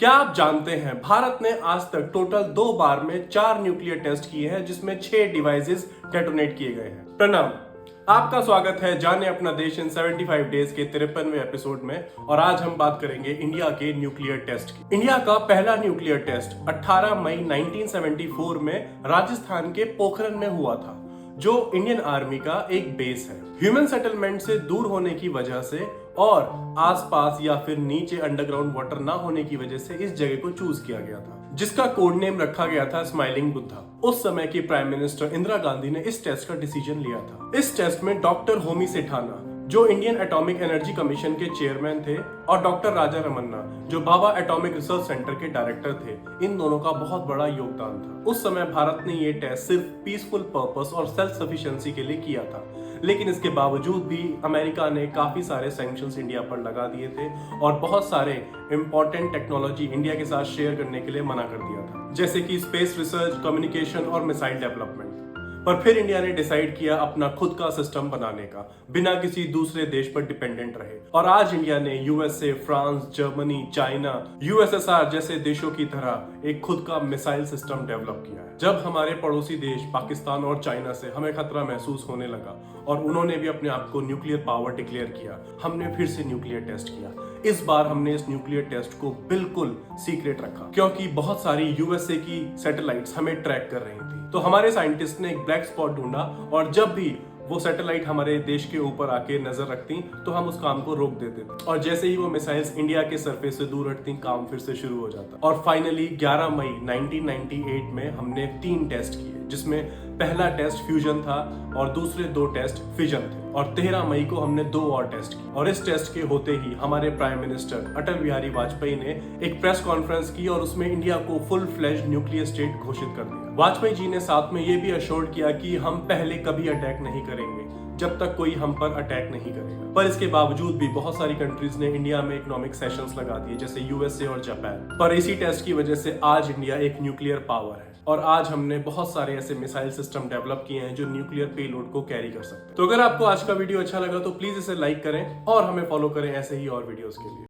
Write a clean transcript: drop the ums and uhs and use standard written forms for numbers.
क्या आप जानते हैं भारत ने आज तक टोटल 2 बार में 4 न्यूक्लियर टेस्ट किए हैं जिसमें 6 डिवाइसेस डेटोनेट किए गए हैं। प्रणाम, आपका स्वागत है जाने अपना देश इन 75 डेज के 53वें एपिसोड में। और आज हम बात करेंगे इंडिया के न्यूक्लियर टेस्ट की। इंडिया का पहला न्यूक्लियर टेस्ट 18 मई 1974 में राजस्थान के पोखरण में हुआ था, जो इंडियन आर्मी का एक बेस है। ह्यूमन सेटलमेंट से दूर होने की वजह से और आसपास या फिर नीचे अंडरग्राउंड वाटर ना होने की वजह से इस जगह को चूज किया गया था, जिसका कोड नेम रखा गया था स्माइलिंग बुद्धा। उस समय की प्राइम मिनिस्टर इंदिरा गांधी ने इस टेस्ट का डिसीजन लिया था। इस टेस्ट में डॉक्टर होमी सेठाना, जो इंडियन एटॉमिक एनर्जी कमीशन के चेयरमैन थे, और डॉक्टर राजा रमन्ना, जो भाभा एटॉमिक रिसर्च सेंटर के डायरेक्टर थे, इन दोनों का बहुत बड़ा योगदान था। उस समय भारत ने ये टेस्ट सिर्फ पीसफुल पर्पस और सेल्फ सफिशिएंसी के लिए किया था, लेकिन इसके बावजूद भी अमेरिका ने काफी सारे सैंक्शंस इंडिया पर लगा दिए थे और बहुत सारे इंपॉर्टेंट टेक्नोलॉजी इंडिया के साथ शेयर करने के लिए मना कर दिया था, जैसे कि स्पेस रिसर्च, कम्युनिकेशन और मिसाइल डेवलपमेंट। पर फिर इंडिया ने डिसाइड किया अपना खुद का सिस्टम बनाने का, बिना किसी दूसरे देश पर डिपेंडेंट रहे। और आज इंडिया ने USA, France, Germany, China, USSR जैसे देशों की तरह एक खुद का मिसाइल सिस्टम डेवलप किया है। जब हमारे पड़ोसी देश पाकिस्तान और चाइना से हमें खतरा महसूस होने लगा और उन्होंने भी अपने आप को न्यूक्लियर पावर डिक्लेयर किया, हमने फिर से न्यूक्लियर टेस्ट किया। इस बार हमने इस न्यूक्लियर टेस्ट को बिल्कुल सीक्रेट रखा, क्योंकि बहुत सारी यूएसए की सैटेलाइट्स हमें ट्रैक कर रही थी। तो हमारे साइंटिस्ट ने एक ब्लैक स्पॉट ढूंढा और जब भी वो सैटेलाइट हमारे देश के ऊपर आके नजर रखती तो हम उस काम को रोक देते थे, और जैसे ही वो मिसाइल्स इंडिया के सरफेस से दूर हटती, काम फिर से शुरू हो जाता। और फाइनली 11 मई 1998 में हमने 3 टेस्ट किए, जिसमें पहला टेस्ट फ्यूजन था और दूसरे 2 टेस्ट फिजन थे। और 13 मई को हमने 2 और टेस्ट किए। और इस टेस्ट के होते ही हमारे प्राइम मिनिस्टर अटल बिहारी वाजपेयी ने एक प्रेस कॉन्फ्रेंस की और उसमें इंडिया को फुल फ्लेज्ड न्यूक्लियर स्टेट घोषित कर दिया। वाजपेयी जी ने साथ में ये भी अश्योर्ड किया कि हम पहले कभी अटैक नहीं करेंगे जब तक कोई हम पर अटैक नहीं करेगा। पर इसके बावजूद भी बहुत सारी कंट्रीज ने इंडिया में इकोनॉमिक सेशंस लगा दिए, जैसे यूएसए और जापान। पर इसी टेस्ट की वजह से आज इंडिया एक न्यूक्लियर पावर है और आज हमने बहुत सारे ऐसे मिसाइल सिस्टम डेवलप किए हैं जो न्यूक्लियर पेलोड को कैरी कर सकते हैं। तो अगर आपको आज का वीडियो अच्छा लगा तो प्लीज इसे लाइक करें और हमें फॉलो करें ऐसे ही और वीडियोस के लिए।